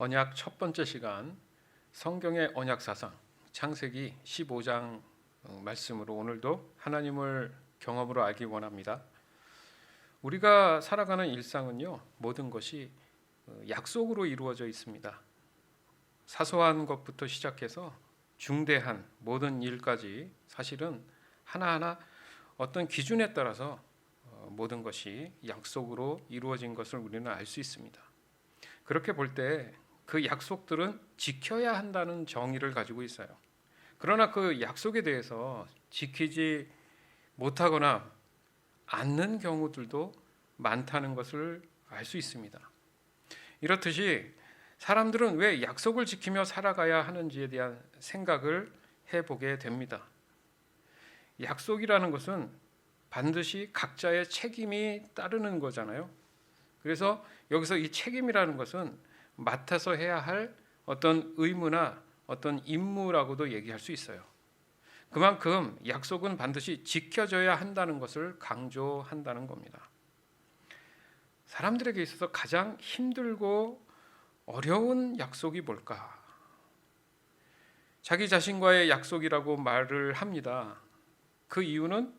언약 첫 번째 시간, 성경의 언약 사상 창세기 15장 말씀으로 오늘도 하나님을 경험으로 알기 원합니다. 우리가 살아가는 일상은요, 모든 것이 약속으로 이루어져 있습니다. 사소한 것부터 시작해서 중대한 모든 일까지 사실은 하나하나 어떤 기준에 따라서 모든 것이 약속으로 이루어진 것을 우리는 알 수 있습니다. 그렇게 볼 때 그 약속들은 지켜야 한다는 정의를 가지고 있어요. 그러나 그 약속에 대해서 지키지 못하거나 않는 경우들도 많다는 것을 알 수 있습니다. 이렇듯이 사람들은 왜 약속을 지키며 살아가야 하는지에 대한 생각을 해보게 됩니다. 약속이라는 것은 반드시 각자의 책임이 따르는 거잖아요. 그래서 여기서 이 책임이라는 것은 맡아서 해야 할 어떤 의무나 어떤 임무라고도 얘기할 수 있어요. 그만큼 약속은 반드시 지켜져야 한다는 것을 강조한다는 겁니다. 사람들에게 있어서 가장 힘들고 어려운 약속이 뭘까? 자기 자신과의 약속이라고 말을 합니다. 그 이유는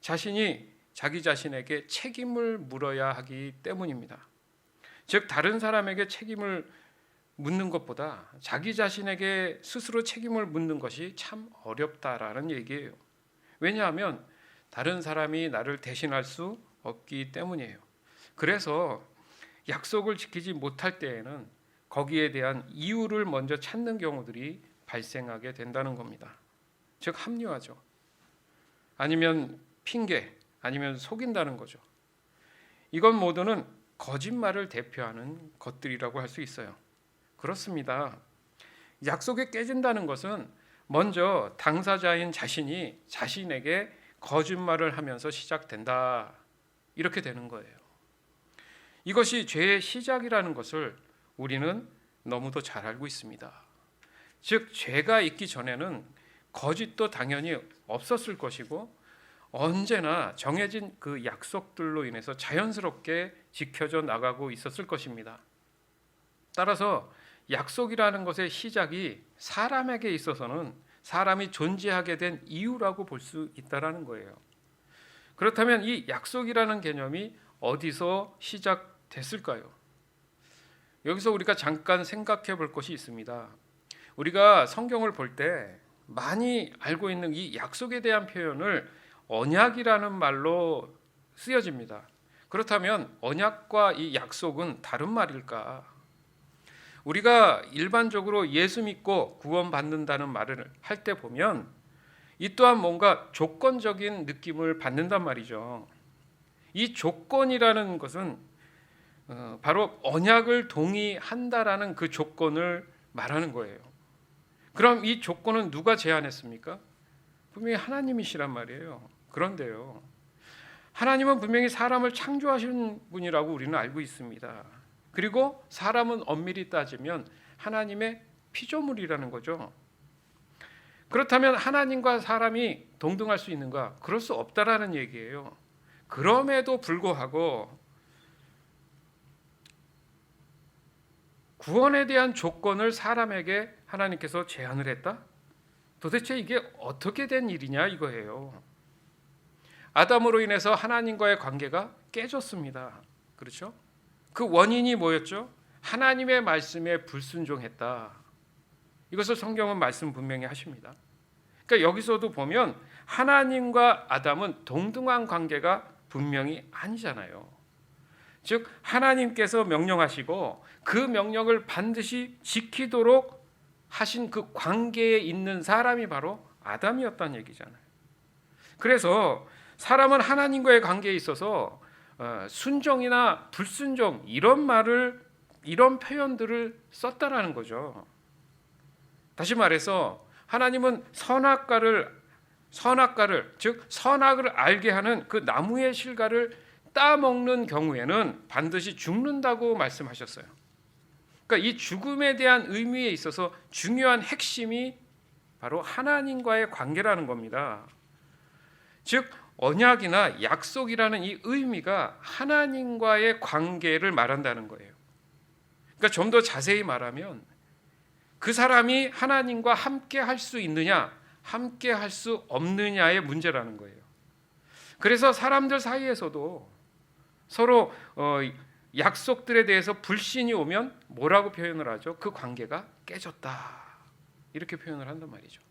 자신이 자기 자신에게 책임을 물어야 하기 때문입니다. 즉 다른 사람에게 책임을 묻는 것보다 자기 자신에게 스스로 책임을 묻는 것이 참 어렵다라는 얘기예요. 왜냐하면 다른 사람이 나를 대신할 수 없기 때문이에요. 그래서 약속을 지키지 못할 때에는 거기에 대한 이유를 먼저 찾는 경우들이 발생하게 된다는 겁니다. 즉 합리화죠. 아니면 핑계, 아니면 속인다는 거죠. 이건 모두는 거짓말을 대표하는 것들이라고 할 수 있어요. 그렇습니다. 약속이 깨진다는 것은 먼저 당사자인 자신이 자신에게 거짓말을 하면서 시작된다. 이렇게 되는 거예요. 이것이 죄의 시작이라는 것을 우리는 너무도 잘 알고 있습니다. 즉 죄가 있기 전에는 거짓도 당연히 없었을 것이고 언제나 정해진 그 약속들로 인해서 자연스럽게 지켜져 나가고 있었을 것입니다. 따라서 약속이라는 것의 시작이 사람에게 있어서는 사람이 존재하게 된 이유라고 볼 수 있다는 거예요. 그렇다면 이 약속이라는 개념이 어디서 시작됐을까요? 여기서 우리가 잠깐 생각해 볼 것이 있습니다. 우리가 성경을 볼 때 많이 알고 있는 이 약속에 대한 표현을 언약이라는 말로 쓰여집니다. 그렇다면 언약과 이 약속은 다른 말일까? 우리가 일반적으로 예수 믿고 구원받는다는 말을 할 때 보면 이 또한 뭔가 조건적인 느낌을 받는단 말이죠. 이 조건이라는 것은 바로 언약을 동의한다라는 그 조건을 말하는 거예요. 그럼 이 조건은 누가 제안했습니까? 분명히 하나님이시란 말이에요. 그런데요, 하나님은 분명히 사람을 창조하신 분이라고 우리는 알고 있습니다. 그리고 사람은 엄밀히 따지면 하나님의 피조물이라는 거죠. 그렇다면 하나님과 사람이 동등할 수 있는가? 그럴 수 없다라는 얘기예요. 그럼에도 불구하고 구원에 대한 조건을 사람에게 하나님께서 제안을 했다? 도대체 이게 어떻게 된 일이냐 이거예요. 아담으로 인해서 하나님과의 관계가 깨졌습니다. 그렇죠? 그 원인이 뭐였죠? 하나님의 말씀에 불순종했다. 이것을 성경은 말씀 분명히 하십니다. 그러니까 여기서도 보면 하나님과 아담은 동등한 관계가 분명히 아니잖아요. 즉 하나님께서 명령하시고 그 명령을 반드시 지키도록 하신 그 관계에 있는 사람이 바로 아담이었다는 얘기잖아요. 그래서 사람은 하나님과의 관계에 있어서 순종이나 불순종 이런 표현들을 썼다라는 거죠. 다시 말해서 하나님은 선악과를 즉 선악을 알게 하는 그 나무의 실과를 따먹는 경우에는 반드시 죽는다고 말씀하셨어요. 그러니까 이 죽음에 대한 의미에 있어서 중요한 핵심이 바로 하나님과의 관계라는 겁니다. 즉 언약이나 약속이라는 이 의미가 하나님과의 관계를 말한다는 거예요. 그러니까 그러니까 좀 더 자세히 말하면 그 사람이 하나님과 함께 할 수 있느냐, 함께 할 수 없느냐의 문제라는 거예요. 그래서 사람들 사이에서도 서로 약속들에 대해서 불신이 오면 뭐라고 표현을 하죠? 그 관계가 깨졌다, 이렇게 표현을 한단 말이죠.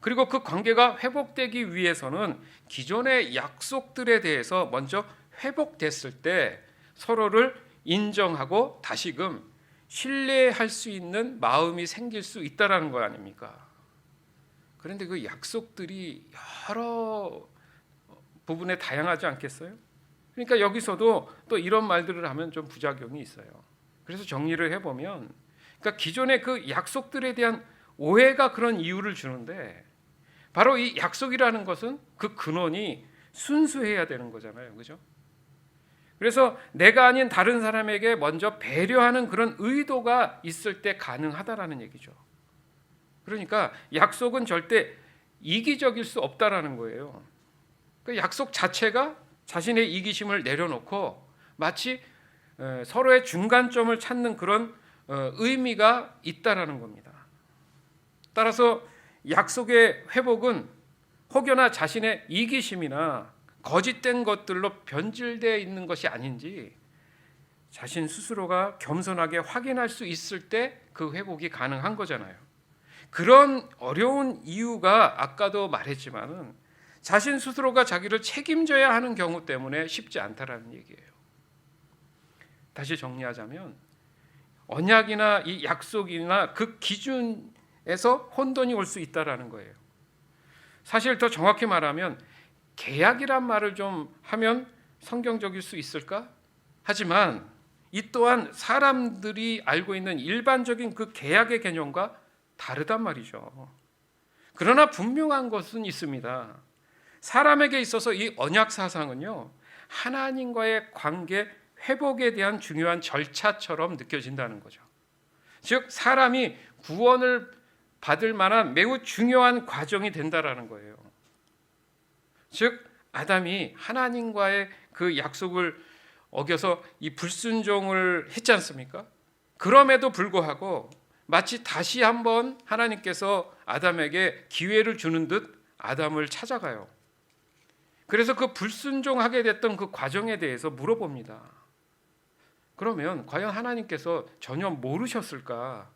그리고 그 관계가 회복되기 위해서는 기존의 약속들에 대해서 먼저 회복됐을 때 서로를 인정하고 다시금 신뢰할 수 있는 마음이 생길 수 있다라는 거 아닙니까? 그런데 그 약속들이 여러 부분에 다양하지 않겠어요? 그러니까 여기서도 또 이런 말들을 하면 좀 부작용이 있어요. 그래서 정리를 해보면, 그러니까 기존의 그 약속들에 대한 오해가 그런 이유를 주는데, 바로 이 약속이라는 것은 그 근원이 순수해야 되는 거잖아요, 그죠? 그래서 내가 아닌 다른 사람에게 먼저 배려하는 그런 의도가 있을 때 가능하다라는 얘기죠. 그러니까 약속은 절대 이기적일 수 없다라는 거예요. 그 약속 자체가 자신의 이기심을 내려놓고 마치 서로의 중간점을 찾는 그런 의미가 있다라는 겁니다. 따라서 약속의 회복은 혹여나 자신의 이기심이나 거짓된 것들로 변질되어 있는 것이 아닌지 자신 스스로가 겸손하게 확인할 수 있을 때 그 회복이 가능한 거잖아요. 그런 어려운 이유가 아까도 말했지만은 자신 스스로가 자기를 책임져야 하는 경우 때문에 쉽지 않다라는 얘기예요. 다시 정리하자면 언약이나 이 약속이나 그 기준에서 혼돈이 올 수 있다라는 거예요. 사실 더 정확히 말하면 계약이란 말을 좀 하면 성경적일 수 있을까? 하지만 이 또한 사람들이 알고 있는 일반적인 그 계약의 개념과 다르단 말이죠. 그러나 분명한 것은 있습니다. 사람에게 있어서 이 언약 사상은요, 하나님과의 관계 회복에 대한 중요한 절차처럼 느껴진다는 거죠. 즉 사람이 구원을 받을 만한 매우 중요한 과정이 된다라는 거예요. 즉 아담이 하나님과의 그 약속을 어겨서 이 불순종을 했지 않습니까? 그럼에도 불구하고 마치 다시 한번 하나님께서 아담에게 기회를 주는 듯 아담을 찾아가요. 그래서 그 불순종하게 됐던 그 과정에 대해서 물어봅니다. 그러면 과연 하나님께서 전혀 모르셨을까?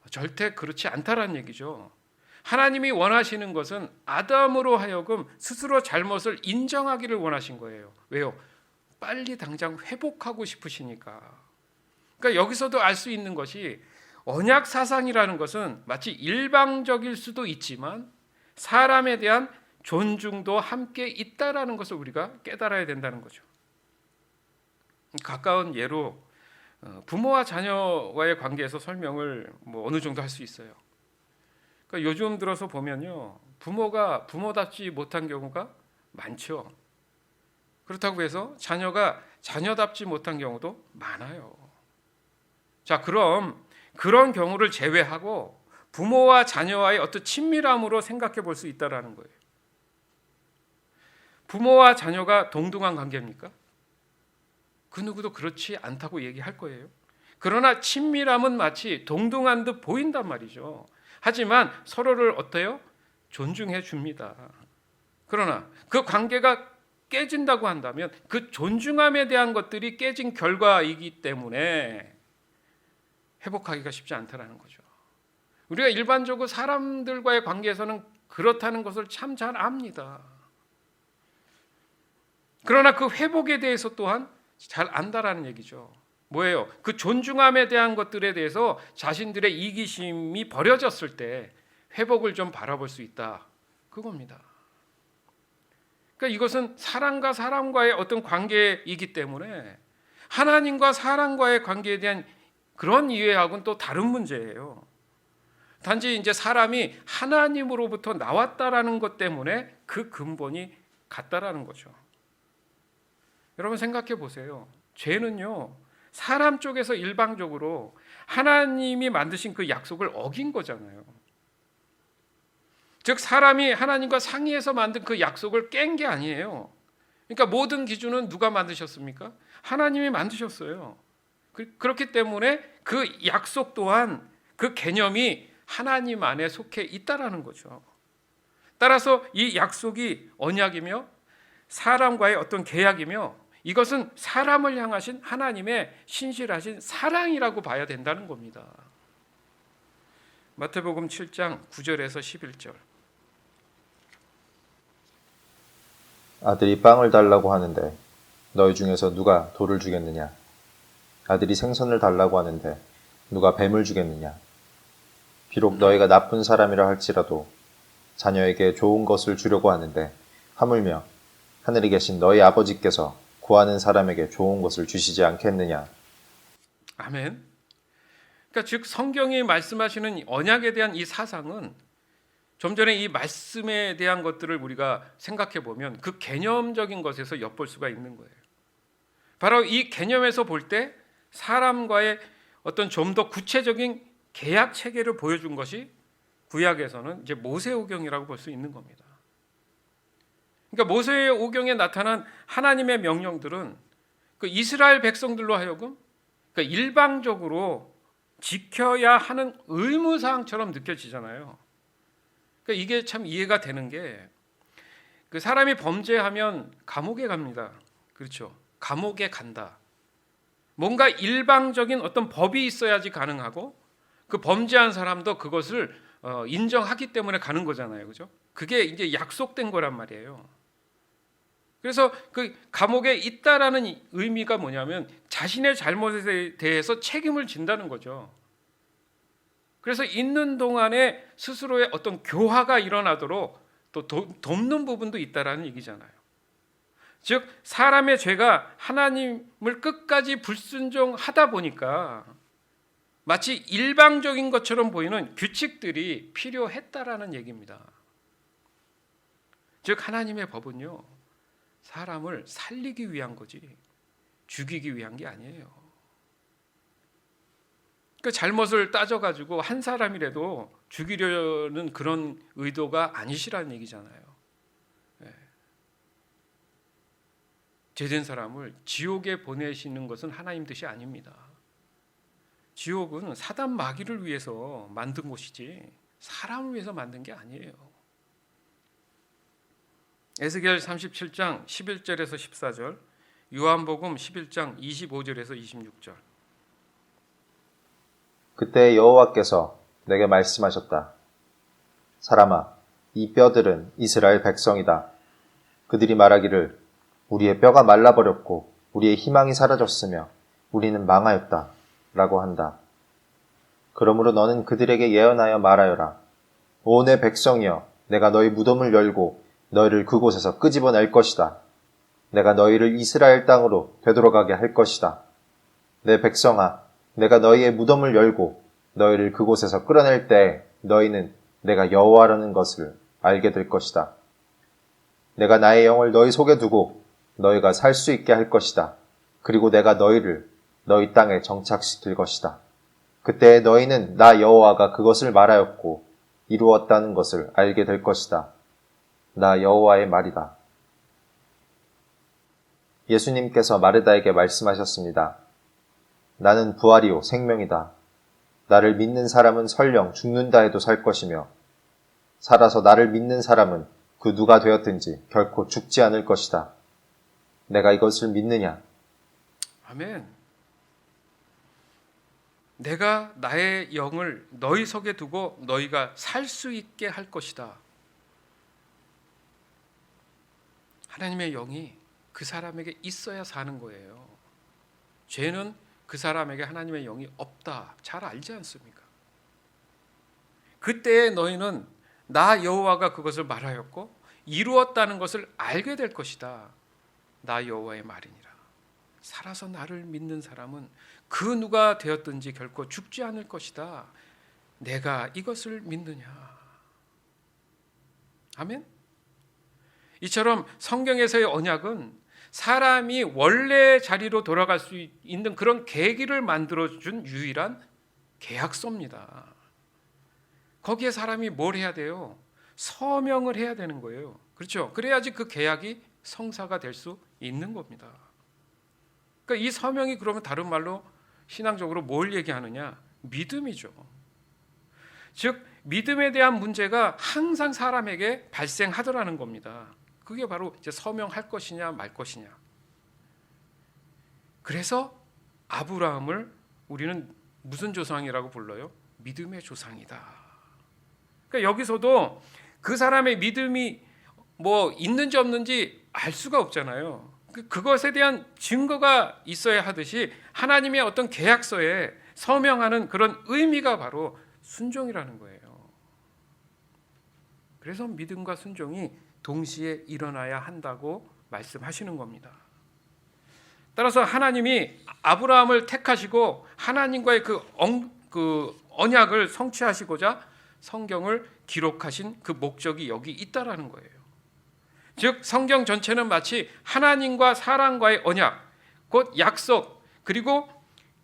절대 그렇지 않다라는 얘기죠. 하나님이 원하시는 것은 아담으로 하여금 스스로 잘못을 인정하기를 원하신 거예요. 왜요? 빨리 당장 회복하고 싶으시니까. 그러니까 여기서도 알 수 있는 것이 언약 사상이라는 것은 마치 일방적일 수도 있지만 사람에 대한 존중도 함께 있다라는 것을 우리가 깨달아야 된다는 거죠. 가까운 예로 부모와 자녀와의 관계에서 설명을 어느 정도 할 수 있어요. 그러니까 요즘 들어서 보면요, 부모가 부모답지 못한 경우가 많죠. 그렇다고 해서 자녀가 자녀답지 못한 경우도 많아요. 자, 그럼 그런 경우를 제외하고 부모와 자녀와의 어떤 친밀함으로 생각해 볼 수 있다라는 거예요. 부모와 자녀가 동등한 관계입니까? 그 누구도 그렇지 않다고 얘기할 거예요. 그러나 친밀함은 마치 동등한 듯 보인단 말이죠. 하지만 서로를 어때요? 존중해 줍니다. 그러나 그 관계가 깨진다고 한다면 그 존중함에 대한 것들이 깨진 결과이기 때문에 회복하기가 쉽지 않다라는 거죠. 우리가 일반적으로 사람들과의 관계에서는 그렇다는 것을 참 잘 압니다. 그러나 그 회복에 대해서 또한 잘 안다라는 얘기죠. 뭐예요? 그 존중함에 대한 것들에 대해서 자신들의 이기심이 버려졌을 때 회복을 좀 바라볼 수 있다. 그겁니다. 그러니까 이것은 사람과 사람과의 어떤 관계이기 때문에 하나님과 사람과의 관계에 대한 그런 이해하고는 또 다른 문제예요. 단지 이제 사람이 하나님으로부터 나왔다라는 것 때문에 그 근본이 같다라는 거죠. 여러분 생각해 보세요. 죄는요, 사람 쪽에서 일방적으로 하나님이 만드신 그 약속을 어긴 거잖아요. 즉 사람이 하나님과 상의해서 만든 그 약속을 깬 게 아니에요. 그러니까 모든 기준은 누가 만드셨습니까? 하나님이 만드셨어요. 그렇기 때문에 그 약속 또한 그 개념이 하나님 안에 속해 있다라는 거죠. 따라서 이 약속이 언약이며 사람과의 어떤 계약이며 이것은 사람을 향하신 하나님의 신실하신 사랑이라고 봐야 된다는 겁니다. 마태복음 7장 9절에서 11절. 아들이 빵을 달라고 하는데 너희 중에서 누가 돌을 주겠느냐? 아들이 생선을 달라고 하는데 누가 뱀을 주겠느냐? 비록 너희가 나쁜 사람이라 할지라도 자녀에게 좋은 것을 주려고 하는데 하물며 하늘에 계신 너희 아버지께서 구하는 사람에게 좋은 것을 주시지 않겠느냐? 아멘. 그러니까 즉 성경이 말씀하시는 언약에 대한 이 사상은 좀 전에 이 말씀에 대한 것들을 우리가 생각해 보면 그 개념적인 것에서 엿볼 수가 있는 거예요. 바로 이 개념에서 볼 때 사람과의 어떤 좀 더 구체적인 계약 체계를 보여준 것이 구약에서는 이제 모세오경이라고 볼 수 있는 겁니다. 그러니까 모세오경에 나타난 하나님의 명령들은 그 이스라엘 백성들로 하여금 그러니까 일방적으로 지켜야 하는 의무사항처럼 느껴지잖아요. 그러니까 이게 참 이해가 되는 게 그 사람이 범죄하면 감옥에 갑니다. 그렇죠? 감옥에 간다. 뭔가 일방적인 어떤 법이 있어야지 가능하고 그 범죄한 사람도 그것을 인정하기 때문에 가는 거잖아요. 그죠? 그게 이제 약속된 거란 말이에요. 그래서 그 감옥에 있다라는 의미가 뭐냐면 자신의 잘못에 대해서 책임을 진다는 거죠. 그래서 있는 동안에 스스로의 어떤 교화가 일어나도록 또 돕는 부분도 있다라는 얘기잖아요. 즉 사람의 죄가 하나님을 끝까지 불순종하다 보니까 마치 일방적인 것처럼 보이는 규칙들이 필요했다라는 얘기입니다. 즉 하나님의 법은요, 사람을 살리기 위한 거지 죽이기 위한 게 아니에요. 그 잘못을 따져가지고 한 사람이라도 죽이려는 그런 의도가 아니시라는 얘기잖아요. 죄된 사람을 지옥에 보내시는 것은 하나님 뜻이 아닙니다. 지옥은 사단 마귀를 위해서 만든 곳이지 사람을 위해서 만든 게 아니에요. 에스겔 37장 11절에서 14절, 요한복음 11장 25절에서 26절. 그때 여호와께서 내게 말씀하셨다. 사람아, 이 뼈들은 이스라엘 백성이다. 그들이 말하기를 우리의 뼈가 말라버렸고 우리의 희망이 사라졌으며 우리는 망하였다 라고 한다. 그러므로 너는 그들에게 예언하여 말하여라. 오 내 백성이여, 내가 너희 무덤을 열고 너희를 그곳에서 끄집어낼 것이다. 내가 너희를 이스라엘 땅으로 되돌아가게 할 것이다. 내 백성아, 내가 너희의 무덤을 열고 너희를 그곳에서 끌어낼 때 너희는 내가 여호와라는 것을 알게 될 것이다. 내가 나의 영을 너희 속에 두고 너희가 살 수 있게 할 것이다. 그리고 내가 너희를 너희 땅에 정착시킬 것이다. 그때 너희는 나 여호와가 그것을 말하였고 이루었다는 것을 알게 될 것이다. 나 여호와의 말이다. 예수님께서 마르다에게 말씀하셨습니다. 나는 부활이요 생명이다. 나를 믿는 사람은 설령 죽는다 해도 살 것이며 살아서 나를 믿는 사람은 그 누가 되었든지 결코 죽지 않을 것이다. 내가 이것을 믿느냐? 아멘. 내가 나의 영을 너희 속에 두고 너희가 살 수 있게 할 것이다. 하나님의 영이 그 사람에게 있어야 사는 거예요. 죄는 그 사람에게 하나님의 영이 없다. 잘 알지 않습니까? 그때 너희는 나 여호와가 그것을 말하였고 이루었다는 것을 알게 될 것이다. 나 여호와의 말이니라. 살아서 나를 믿는 사람은 그 누가 되었든지 결코 죽지 않을 것이다. 내가 이것을 믿느냐? 아멘. 이처럼 성경에서의 언약은 사람이 원래 자리로 돌아갈 수 있는 그런 계기를 만들어준 유일한 계약서입니다. 거기에 사람이 뭘 해야 돼요? 서명을 해야 되는 거예요. 그렇죠? 그래야지 그 계약이 성사가 될 수 있는 겁니다. 그러니까 이 서명이 그러면 다른 말로 신앙적으로 뭘 얘기하느냐? 믿음이죠. 즉 믿음에 대한 문제가 항상 사람에게 발생하더라는 겁니다. 그게 바로 이제 서명할 것이냐 말 것이냐. 그래서 아브라함을 우리는 무슨 조상이라고 불러요? 믿음의 조상이다. 그러니까 여기서도 그 사람의 믿음이 뭐 있는지 없는지 알 수가 없잖아요. 그것에 대한 증거가 있어야 하듯이 하나님의 어떤 계약서에 서명하는 그런 의미가 바로 순종이라는 거예요. 그래서 믿음과 순종이 동시에 일어나야 한다고 말씀하시는 겁니다. 따라서 하나님이 아브라함을 택하시고 하나님과의 그 언약을 성취하시고자 성경을 기록하신 그 목적이 여기 있다라는 거예요. 즉 성경 전체는 마치 하나님과 사람과의 언약, 곧 약속, 그리고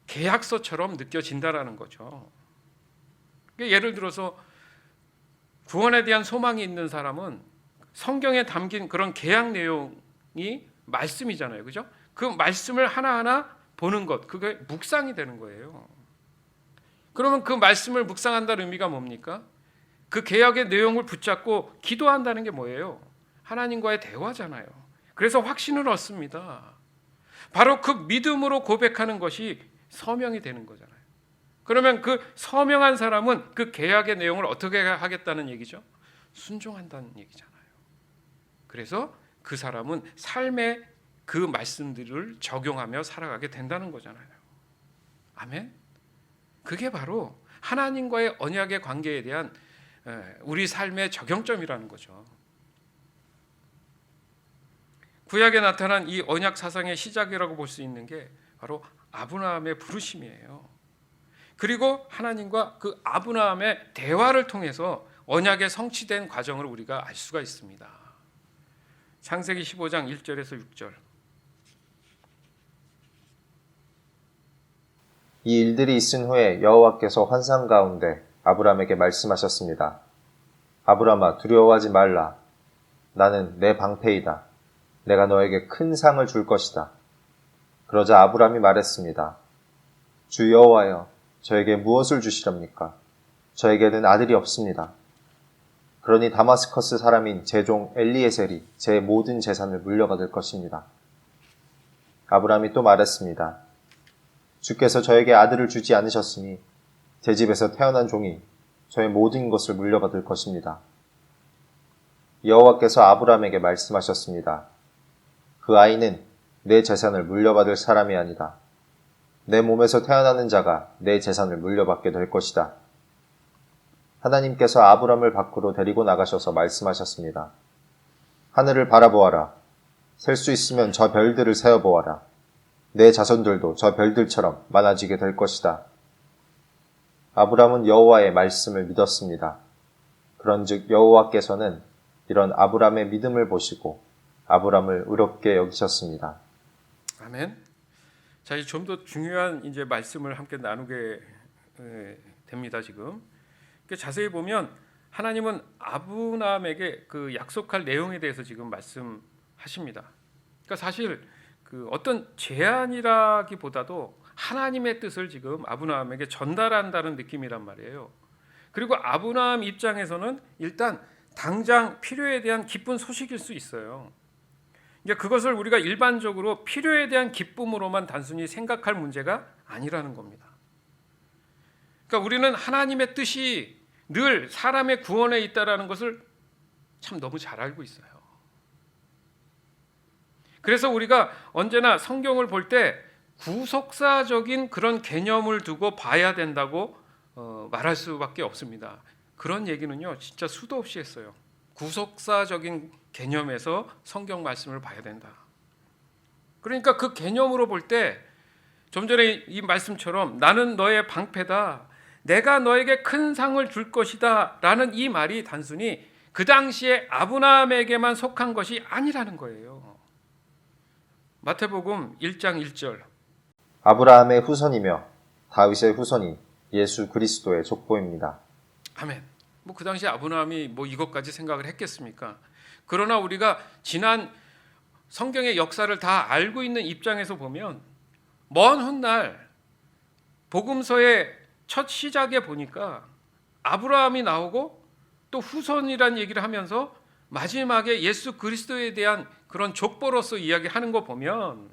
계약서처럼 느껴진다라는 거죠. 예를 들어서 구원에 대한 소망이 있는 사람은 성경에 담긴 그런 계약 내용이 말씀이잖아요. 그죠? 그 말씀을 하나하나 보는 것, 그게 묵상이 되는 거예요. 그러면 그 말씀을 묵상한다는 의미가 뭡니까? 그 계약의 내용을 붙잡고 기도한다는 게 뭐예요? 하나님과의 대화잖아요. 그래서 확신을 얻습니다. 바로 그 믿음으로 고백하는 것이 서명이 되는 거잖아요. 그러면 그 서명한 사람은 그 계약의 내용을 어떻게 하겠다는 얘기죠? 순종한다는 얘기잖아요. 그래서 그 사람은 삶의 그 말씀들을 적용하며 살아가게 된다는 거잖아요. 아멘. 그게 바로 하나님과의 언약의 관계에 대한 우리 삶의 적용점이라는 거죠. 구약에 나타난 이 언약 사상의 시작이라고 볼 수 있는 게 바로 아브라함의 부르심이에요. 그리고 하나님과 그 아브라함의 대화를 통해서 언약의 성취된 과정을 우리가 알 수가 있습니다. 창세기 15장 1절에서 6절. 이 일들이 있은 후에 여호와께서 환상 가운데 아브라함에게 말씀하셨습니다. 아브라함아, 두려워하지 말라. 나는 내 방패이다. 내가 너에게 큰 상을 줄 것이다. 그러자 아브라함이 말했습니다. 주 여호와여, 저에게 무엇을 주시렵니까? 저에게는 아들이 없습니다. 그러니 다마스커스 사람인 제 종 엘리에셀이 제 모든 재산을 물려받을 것입니다. 아브라함이 또 말했습니다. 주께서 저에게 아들을 주지 않으셨으니 제 집에서 태어난 종이 저의 모든 것을 물려받을 것입니다. 여호와께서 아브라함에게 말씀하셨습니다. 그 아이는 내 재산을 물려받을 사람이 아니다. 내 몸에서 태어나는 자가 내 재산을 물려받게 될 것이다. 하나님께서 아브라함을 밖으로 데리고 나가셔서 말씀하셨습니다. 하늘을 바라보아라. 셀 수 있으면 저 별들을 세어보아라. 내 자손들도 저 별들처럼 많아지게 될 것이다. 아브라함은 여호와의 말씀을 믿었습니다. 그런즉 여호와께서는 이런 아브라함의 믿음을 보시고 아브라함을 의롭게 여기셨습니다. 아멘. 자, 이제 좀 더 중요한 이제 말씀을 함께 나누게 됩니다. 지금 자세히 보면 하나님은 아브라함에게 그 약속할 내용에 대해서 지금 말씀하십니다. 그러니까 사실 그 어떤 제안이라기보다도 하나님의 뜻을 지금 아브라함에게 전달한다는 느낌이란 말이에요. 그리고 아브라함 입장에서는 일단 당장 필요에 대한 기쁜 소식일 수 있어요. 이제 그것을 우리가 일반적으로 필요에 대한 기쁨으로만 단순히 생각할 문제가 아니라는 겁니다. 그러니까 우리는 하나님의 뜻이 늘 사람의 구원에 있다라는 것을 참 너무 잘 알고 있어요. 그래서 우리가 언제나 성경을 볼 때 구속사적인 그런 개념을 두고 봐야 된다고 말할 수밖에 없습니다. 그런 얘기는요, 진짜 수도 없이 했어요. 구속사적인 개념에서 성경 말씀을 봐야 된다. 그러니까 그 개념으로 볼 때 좀 전에 이 말씀처럼 나는 너의 방패다. 내가 너에게 큰 상을 줄 것이다. 라는 이 말이 단순히 그 당시에 아브라함에게만 속한 것이 아니라는 거예요. 마태복음 1장 1절. 아브라함의 후손이며 다윗의 후손이 예수 그리스도의 족보입니다. 아멘. 뭐 그 당시에 아브라함이 뭐 이것까지 생각을 했겠습니까? 그러나 우리가 지난 성경의 역사를 다 알고 있는 입장에서 보면 먼 훗날 복음서의 첫 시작에 보니까 아브라함이 나오고 또 후손이란 얘기를 하면서 마지막에 예수 그리스도에 대한 그런 족보로서 이야기하는 거 보면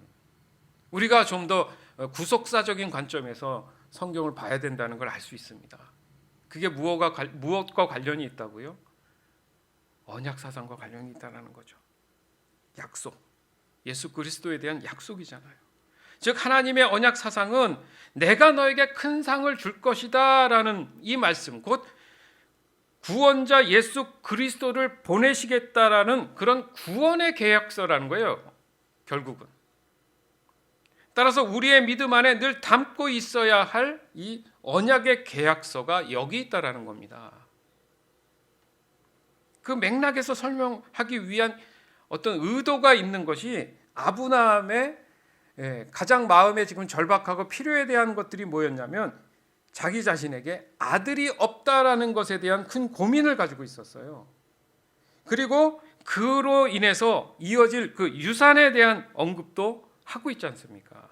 우리가 좀 더 구속사적인 관점에서 성경을 봐야 된다는 걸 알 수 있습니다. 그게 무엇과 관련이 있다고요? 언약사상과 관련이 있다는 거죠. 약속, 예수 그리스도에 대한 약속이잖아요. 즉 하나님의 언약사상은 내가 너에게 큰 상을 줄 것이다 라는 이 말씀, 곧 구원자 예수 그리스도를 보내시겠다라는 그런 구원의 계약서라는 거예요. 결국은. 따라서 우리의 믿음 안에 늘 담고 있어야 할 이 언약의 계약서가 여기 있다라는 겁니다. 그 맥락에서 설명하기 위한 어떤 의도가 있는 것이 아브라함의 가장 마음에 지금 절박하고 필요에 대한 것들이 뭐였냐면 자기 자신에게 아들이 없다라는 것에 대한 큰 고민을 가지고 있었어요. 그리고 그로 인해서 이어질 그 유산에 대한 언급도 하고 있지 않습니까?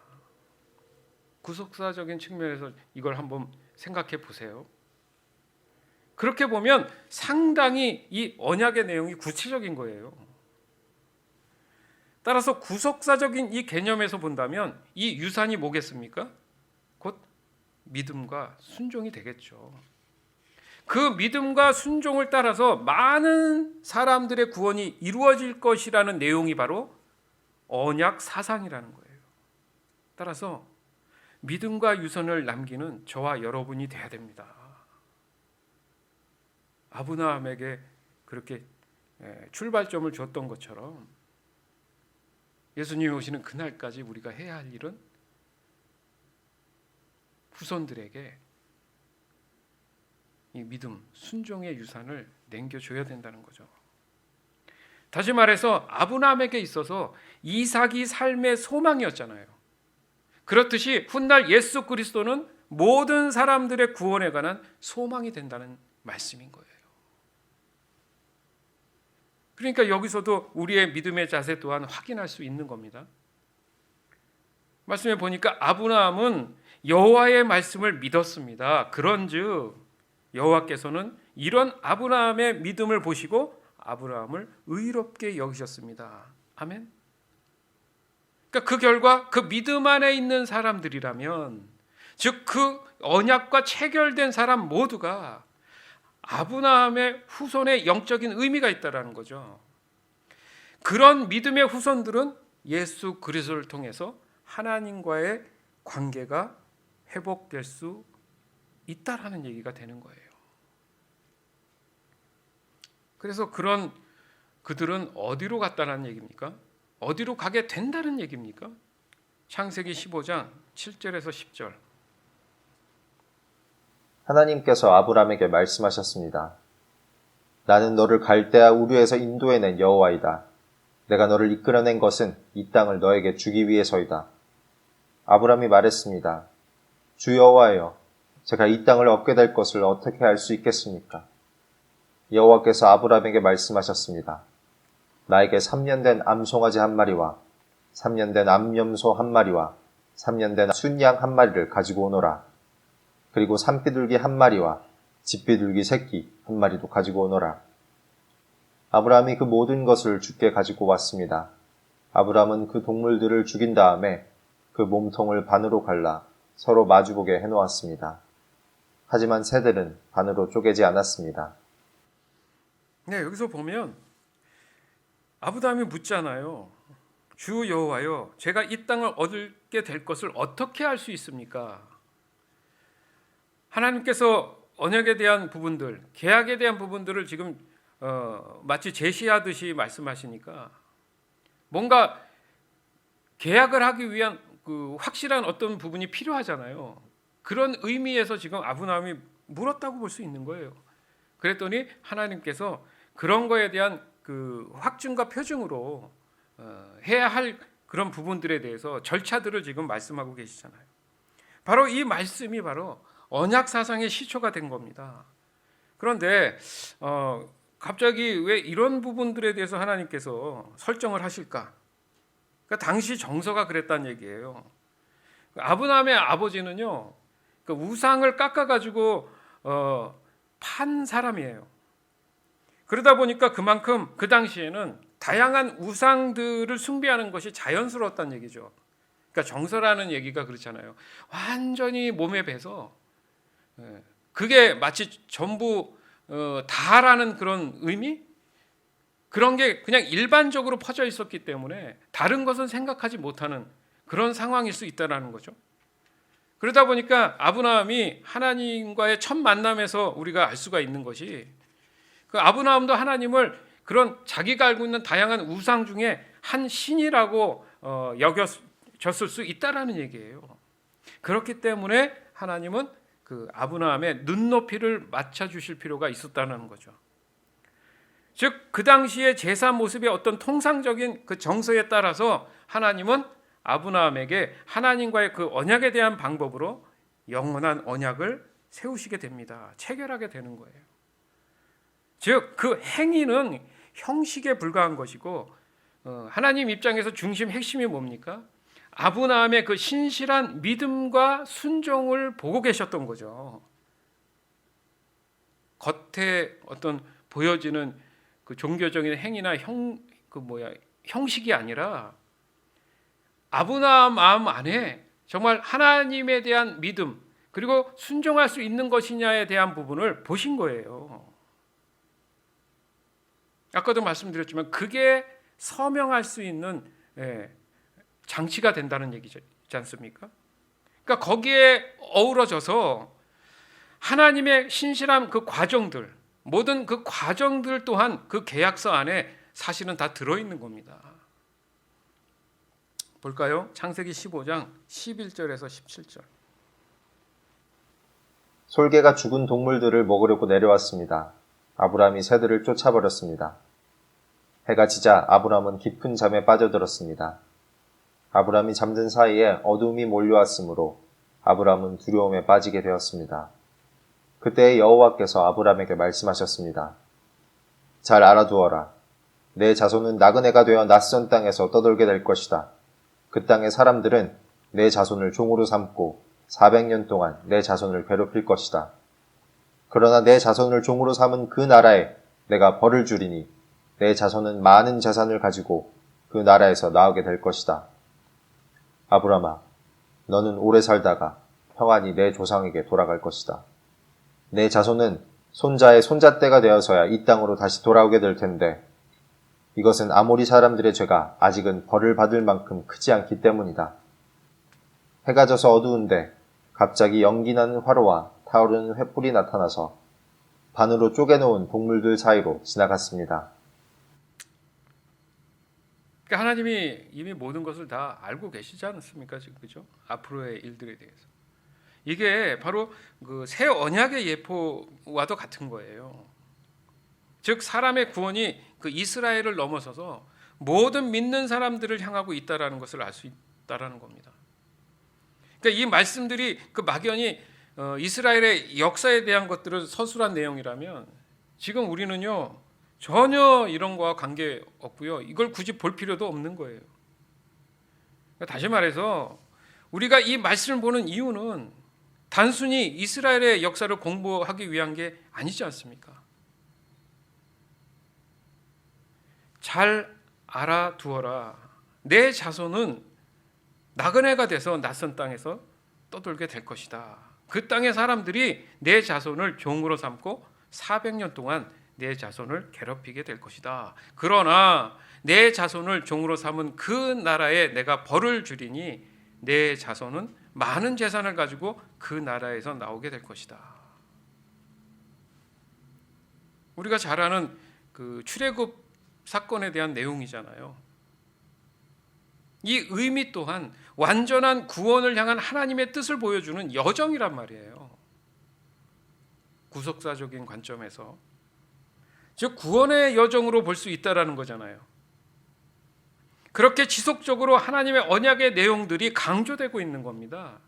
구속사적인 측면에서 이걸 한번 생각해 보세요. 그렇게 보면 상당히 이 언약의 내용이 구체적인 거예요. 따라서 구속사적인 이 개념에서 본다면 이 유산이 뭐겠습니까? 곧 믿음과 순종이 되겠죠. 그 믿음과 순종을 따라서 많은 사람들의 구원이 이루어질 것이라는 내용이 바로 언약 사상이라는 거예요. 따라서 믿음과 유산을 남기는 저와 여러분이 돼야 됩니다. 아브라함에게 그렇게 출발점을 줬던 것처럼 예수님이 오시는 그날까지 우리가 해야 할 일은 후손들에게 이 믿음, 순종의 유산을 남겨줘야 된다는 거죠. 다시 말해서 아브라함에게 있어서 이삭이 삶의 소망이었잖아요. 그렇듯이 훗날 예수 그리스도는 모든 사람들의 구원에 관한 소망이 된다는 말씀인 거예요. 그러니까 여기서도 우리의 믿음의 자세 또한 확인할 수 있는 겁니다. 말씀에 보니까 아브라함은 여호와의 말씀을 믿었습니다. 그런즉 여호와께서는 이런 아브라함의 믿음을 보시고 아브라함을 의롭게 여기셨습니다. 아멘. 그러니까 그 결과 그 믿음 안에 있는 사람들이라면, 즉 그 언약과 체결된 사람 모두가 아브라함의 후손의 영적인 의미가 있다라는 거죠. 그런 믿음의 후손들은 예수 그리스도를 통해서 하나님과의 관계가 회복될 수 있다라는 얘기가 되는 거예요. 그래서 그런 그들은 어디로 갔다는 얘기입니까? 어디로 가게 된다는 얘기입니까? 창세기 15장 7절에서 10절. 하나님께서 아브라함에게 말씀하셨습니다. 나는 너를 갈대아 우르에서 인도해낸 여호와이다. 내가 너를 이끌어낸 것은 이 땅을 너에게 주기 위해서이다. 아브라함이 말했습니다. 주 여호와여, 제가 이 땅을 얻게 될 것을 어떻게 알 수 있겠습니까? 여호와께서 아브라함에게 말씀하셨습니다. 나에게 3년 된 암송아지 한 마리와 3년 된 암염소 한 마리와 3년 된 순양 한 마리를 가지고 오너라. 그리고 산비둘기 한 마리와 집비둘기 새끼 한 마리도 가지고 오너라. 아브라함이 그 모든 것을 주께 가지고 왔습니다. 아브라함은 그 동물들을 죽인 다음에 그 몸통을 반으로 갈라 서로 마주보게 해놓았습니다. 하지만 새들은 반으로 쪼개지 않았습니다. 네, 여기서 보면 아브라함이 묻잖아요. 주 여호와여, 제가 이 땅을 얻게 될 것을 어떻게 알 수 있습니까? 하나님께서 언약에 대한 부분들, 계약에 대한 부분들을 지금 마치 제시하듯이 말씀하시니까 뭔가 계약을 하기 위한 그 확실한 어떤 부분이 필요하잖아요. 그런 의미에서 지금 아브라함이 물었다고 볼 수 있는 거예요. 그랬더니 하나님께서 그런 거에 대한 그 확증과 표징으로 해야 할 그런 부분들에 대해서 절차들을 지금 말씀하고 계시잖아요. 바로 이 말씀이 바로 언약 사상의 시초가 된 겁니다. 그런데 갑자기 왜 이런 부분들에 대해서 하나님께서 설정을 하실까? 그러니까 당시 정서가 그랬다는 얘기예요. 아브라함의 아버지는요, 그 우상을 깎아가지고 판 사람이에요. 그러다 보니까 그만큼 그 당시에는 다양한 우상들을 숭배하는 것이 자연스러웠다는 얘기죠. 그러니까 정서라는 얘기가 그렇잖아요. 완전히 몸에 배서 그게 마치 전부 다라는 그런 의미? 그런 게 그냥 일반적으로 퍼져 있었기 때문에 다른 것은 생각하지 못하는 그런 상황일 수 있다는 거죠. 그러다 보니까 아브라함이 하나님과의 첫 만남에서 우리가 알 수가 있는 것이 그 아브라함도 하나님을 그런 자기가 알고 있는 다양한 우상 중에 한 신이라고 여겨졌을 수 있다라는 얘기예요. 그렇기 때문에 하나님은 그 아브라함의 눈높이를 맞춰 주실 필요가 있었다는 거죠. 즉 그 당시의 제사 모습의 어떤 통상적인 그 정서에 따라서 하나님은 아브라함에게 하나님과의 그 언약에 대한 방법으로 영원한 언약을 세우시게 됩니다. 체결하게 되는 거예요. 즉 그 행위는 형식에 불과한 것이고 하나님 입장에서 중심 핵심이 뭡니까? 아브라함의 그 신실한 믿음과 순종을 보고 계셨던 거죠. 겉에 어떤 보여지는 그 종교적인 행위나 형식이 아니라 아브라함 마음 안에 정말 하나님에 대한 믿음 그리고 순종할 수 있는 것이냐에 대한 부분을 보신 거예요. 아까도 말씀드렸지만 그게 서명할 수 있는 장치가 된다는 얘기지 않습니까? 그러니까 거기에 어우러져서 하나님의 신실한 그 과정들, 모든 그 과정들 또한 그 계약서 안에 사실은 다 들어있는 겁니다. 볼까요? 창세기 15장 11절에서 17절. 솔개가 죽은 동물들을 먹으려고 내려왔습니다. 아브라함이 새들을 쫓아버렸습니다. 해가 지자 아브라함은 깊은 잠에 빠져들었습니다. 아브라함이 잠든 사이에 어둠이 몰려왔으므로 아브라함은 두려움에 빠지게 되었습니다. 그때 여호와께서 아브라함에게 말씀하셨습니다. 잘 알아두어라. 내 자손은 나그네가 되어 낯선 땅에서 떠돌게 될 것이다. 그 땅의 사람들은 내 자손을 종으로 삼고 400년 동안 내 자손을 괴롭힐 것이다. 그러나 내 자손을 종으로 삼은 그 나라에 내가 벌을 주리니 내 자손은 많은 재산을 가지고 그 나라에서 나오게 될 것이다. 아브라함아, 너는 오래 살다가 평안히 내 조상에게 돌아갈 것이다. 내 자손은 손자의 손자때가 되어서야 이 땅으로 다시 돌아오게 될 텐데 이것은 아모리 사람들의 죄가 아직은 벌을 받을 만큼 크지 않기 때문이다. 해가 져서 어두운데 갑자기 연기나는 화로와 타오르는 횃불이 나타나서 반으로 쪼개놓은 동물들 사이로 지나갔습니다. 그러니까 하나님이 이미 모든 것을 다 알고 계시지 않습니까? 지금 그죠? 앞으로의 일들에 대해서. 이게 바로 그 새 언약의 예포와도 같은 거예요. 즉 사람의 구원이 그 이스라엘을 넘어서서 모든 믿는 사람들을 향하고 있다라는 것을 알 수 있다라는 겁니다. 그러니까 이 말씀들이 그 막연히 이스라엘의 역사에 대한 것들을 서술한 내용이라면 지금 우리는요 전혀 이런 거와 관계 없고요. 이걸 굳이 볼 필요도 없는 거예요. 그러니까 다시 말해서 우리가 이 말씀을 보는 이유는 단순히 이스라엘의 역사를 공부하기 위한 게 아니지 않습니까? 잘 알아두어라. 내 자손은 나그네가 돼서 낯선 땅에서 떠돌게 될 것이다. 그 땅의 사람들이 내 자손을 종으로 삼고 400년 동안 내 자손을 괴롭히게 될 것이다. 그러나 내 자손을 종으로 삼은 그 나라에 내가 벌을 주리니 내 자손은 많은 재산을 가지고 그 나라에서 나오게 될 것이다. 우리가 잘 아는 그 출애굽 사건에 대한 내용이잖아요. 이 의미 또한 완전한 구원을 향한 하나님의 뜻을 보여주는 여정이란 말이에요. 구속사적인 관점에서. 즉 구원의 여정으로 볼 수 있다라는 거잖아요. 그렇게 지속적으로 하나님의 언약의 내용들이 강조되고 있는 겁니다.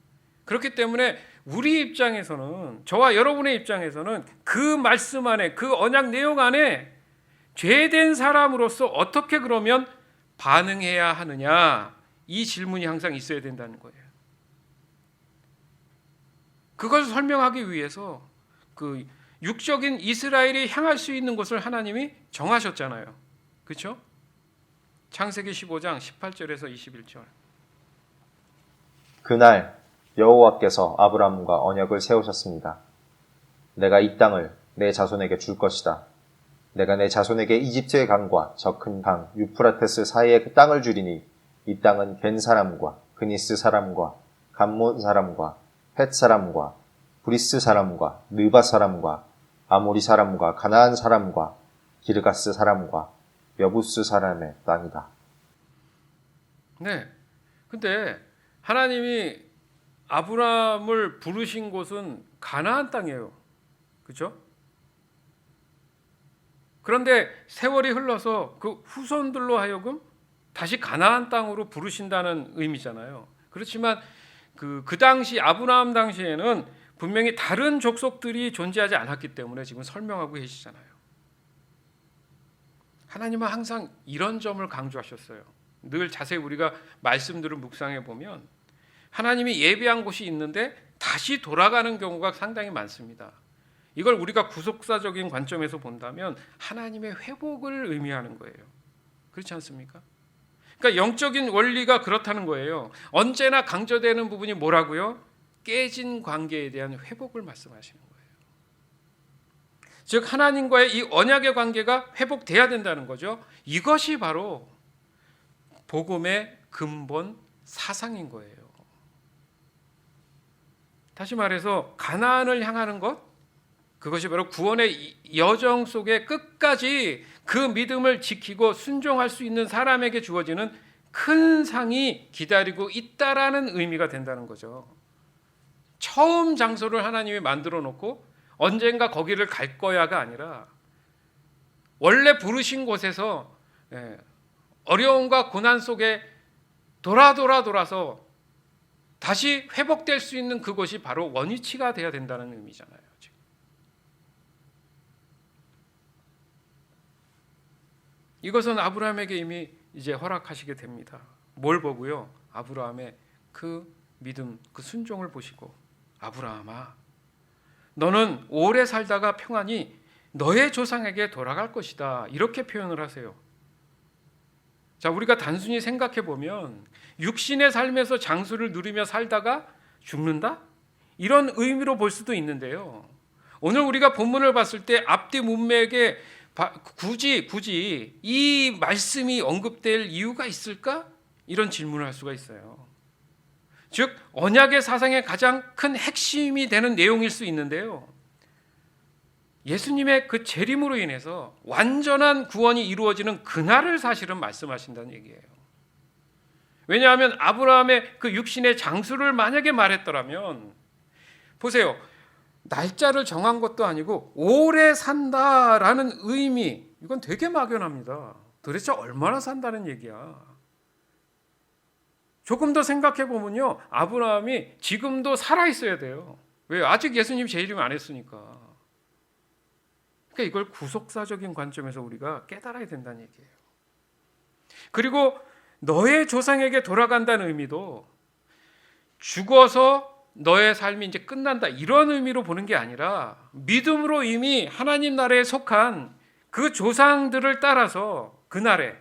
그렇기 때문에 우리 입장에서는 저와 여러분의 입장에서는 그 말씀 안에 그 언약 내용 안에 죄된 사람으로서 어떻게 그러면 반응해야 하느냐 이 질문이 항상 있어야 된다는 거예요. 그걸 설명하기 위해서 그 육적인 이스라엘이 향할 수 있는 곳을 하나님이 정하셨잖아요. 그렇죠? 창세기 15장 18절에서 21절. 그날 여호와께서 아브라함과 언약을 세우셨습니다. 내가 이 땅을 내 자손에게 줄 것이다. 내가 내 자손에게 이집트의 강과 저 큰 강 유프라테스 사이의 그 땅을 주리니 이 땅은 겐 사람과 그니스 사람과 감몬 사람과 헷 사람과 브리스 사람과 느바 사람과 아모리 사람과 가나안 사람과 기르가스 사람과 여부스 사람의 땅이다. 네. 근데 하나님이 아브라함을 부르신 곳은 가나안 땅이에요. 그렇죠? 그런데 세월이 흘러서 그 후손들로 하여금 다시 가나안 땅으로 부르신다는 의미잖아요. 그렇지만 그 당시 아브라함 당시에는 분명히 다른 족속들이 존재하지 않았기 때문에 지금 설명하고 계시잖아요. 하나님은 항상 이런 점을 강조하셨어요. 늘 자세히 우리가 말씀들을 묵상해 보면 하나님이 예비한 곳이 있는데 다시 돌아가는 경우가 상당히 많습니다. 이걸 우리가 구속사적인 관점에서 본다면 하나님의 회복을 의미하는 거예요. 그렇지 않습니까? 그러니까 영적인 원리가 그렇다는 거예요. 언제나 강조되는 부분이 뭐라고요? 깨진 관계에 대한 회복을 말씀하시는 거예요. 즉 하나님과의 이 언약의 관계가 회복돼야 된다는 거죠. 이것이 바로 복음의 근본 사상인 거예요. 다시 말해서 가나안을 향하는 것, 그것이 바로 구원의 여정 속에 끝까지 그 믿음을 지키고 순종할 수 있는 사람에게 주어지는 큰 상이 기다리고 있다라는 의미가 된다는 거죠. 처음 장소를 하나님이 만들어 놓고 언젠가 거기를 갈 거야가 아니라 원래 부르신 곳에서 어려움과 고난 속에 돌아서 다시 회복될 수 있는 그곳이 바로 원위치가 돼야 된다는 의미잖아요. 지금. 이것은 아브라함에게 이미 이제 허락하시게 됩니다. 뭘 보고요? 아브라함의 그 믿음, 그 순종을 보시고 아브라함아, 너는 오래 살다가 평안히 너의 조상에게 돌아갈 것이다. 이렇게 표현을 하세요. 자, 우리가 단순히 생각해 보면 육신의 삶에서 장수를 누리며 살다가 죽는다? 이런 의미로 볼 수도 있는데요. 오늘 우리가 본문을 봤을 때 앞뒤 문맥에 굳이 이 말씀이 언급될 이유가 있을까? 이런 질문을 할 수가 있어요. 즉 언약의 사상의 가장 큰 핵심이 되는 내용일 수 있는데요. 예수님의 그 재림으로 인해서 완전한 구원이 이루어지는 그날을 사실은 말씀하신다는 얘기예요. 왜냐하면 아브라함의 그 육신의 장수를 만약에 말했더라면, 보세요, 날짜를 정한 것도 아니고 오래 산다라는 의미, 이건 되게 막연합니다. 도대체 얼마나 산다는 얘기야. 조금 더 생각해 보면요, 아브라함이 지금도 살아 있어야 돼요. 왜? 아직 예수님 재림 안 했으니까. 그러니까 이걸 구속사적인 관점에서 우리가 깨달아야 된다는 얘기예요. 그리고 너의 조상에게 돌아간다는 의미도 죽어서 너의 삶이 이제 끝난다 이런 의미로 보는 게 아니라 믿음으로 이미 하나님 나라에 속한 그 조상들을 따라서 그날에,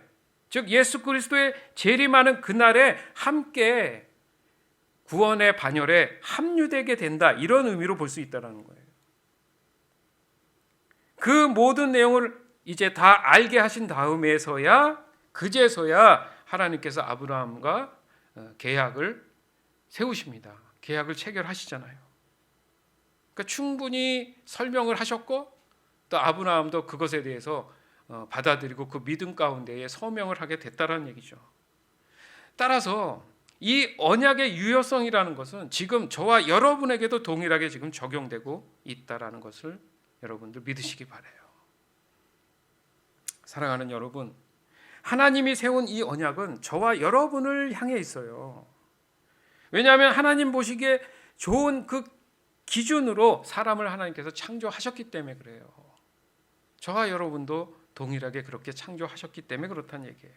즉 예수 그리스도의 재림하는 그날에 함께 구원의 반열에 합류되게 된다 이런 의미로 볼 수 있다는 거예요. 그 모든 내용을 이제 다 알게 하신 다음에서야 그제서야 하나님께서 아브라함과 계약을 세우십니다. 계약을 체결하시잖아요. 그러니까 충분히 설명을 하셨고 또 아브라함도 그것에 대해서 받아들이고 그 믿음 가운데에 서명을 하게 됐다는 얘기죠. 따라서 이 언약의 유효성이라는 것은 지금 저와 여러분에게도 동일하게 지금 적용되고 있다라는 것을 여러분들 믿으시기 바라요. 사랑하는 여러분, 하나님이 세운 이 언약은 저와 여러분을 향해 있어요. 왜냐하면 하나님 보시기에 좋은 그 기준으로 사람을 하나님께서 창조하셨기 때문에 그래요. 저와 여러분도 동일하게 그렇게 창조하셨기 때문에 그렇다는 얘기예요.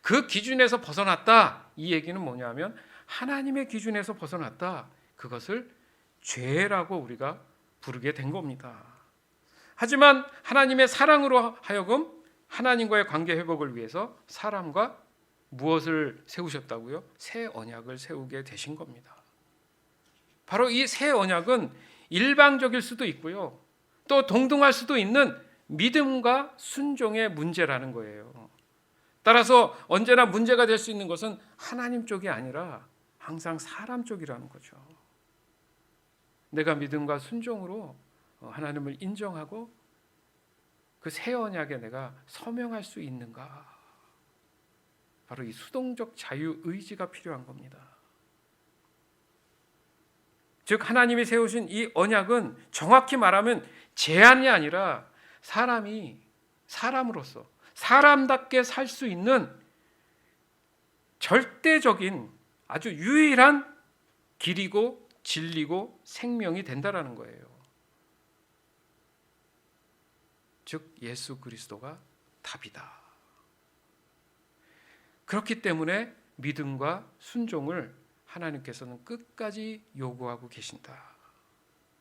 그 기준에서 벗어났다, 이 얘기는 뭐냐면 하나님의 기준에서 벗어났다, 그것을 죄라고 우리가 부르게 된 겁니다. 하지만 하나님의 사랑으로 하여금 하나님과의 관계 회복을 위해서 사람과 무엇을 세우셨다고요? 새 언약을 세우게 되신 겁니다. 바로 이 새 언약은 일방적일 수도 있고요. 또 동등할 수도 있는 믿음과 순종의 문제라는 거예요. 따라서 언제나 문제가 될 수 있는 것은 하나님 쪽이 아니라 항상 사람 쪽이라는 거죠. 내가 믿음과 순종으로 하나님을 인정하고 그 새 언약에 내가 서명할 수 있는가? 바로 이 수동적 자유의지가 필요한 겁니다. 즉 하나님이 세우신 이 언약은 정확히 말하면 제한이 아니라 사람이 사람으로서 사람답게 살 수 있는 절대적인 아주 유일한 길이고 진리고 생명이 된다라는 거예요. 즉 예수 그리스도가 답이다. 그렇기 때문에 믿음과 순종을 하나님께서는 끝까지 요구하고 계신다.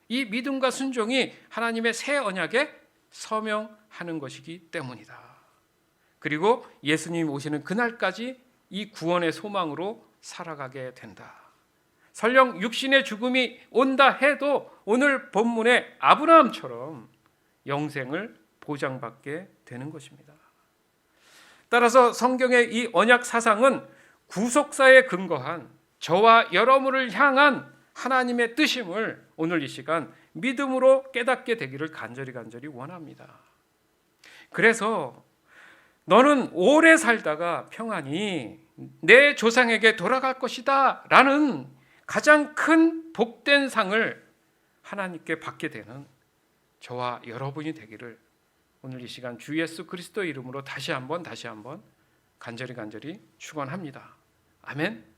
이 믿음과 순종이 하나님의 새 언약에 서명하는 것이기 때문이다. 그리고 예수님이 오시는 그날까지 이 구원의 소망으로 살아가게 된다. 설령 육신의 죽음이 온다 해도 오늘 본문의 아브라함처럼 영생을 보장받게 되는 것입니다. 따라서 성경의 이 언약 사상은 구속사에 근거한 저와 여러분을 향한 하나님의 뜻임을 오늘 이 시간 믿음으로 깨닫게 되기를 간절히 원합니다. 그래서 너는 오래 살다가 평안히 내 조상에게 돌아갈 것이다 라는 가장 큰 복된 상을 하나님께 받게 되는 저와 여러분이 되기를 오늘 이 시간 주 예수 그리스도 이름으로 다시 한번 간절히 축원합니다. 아멘.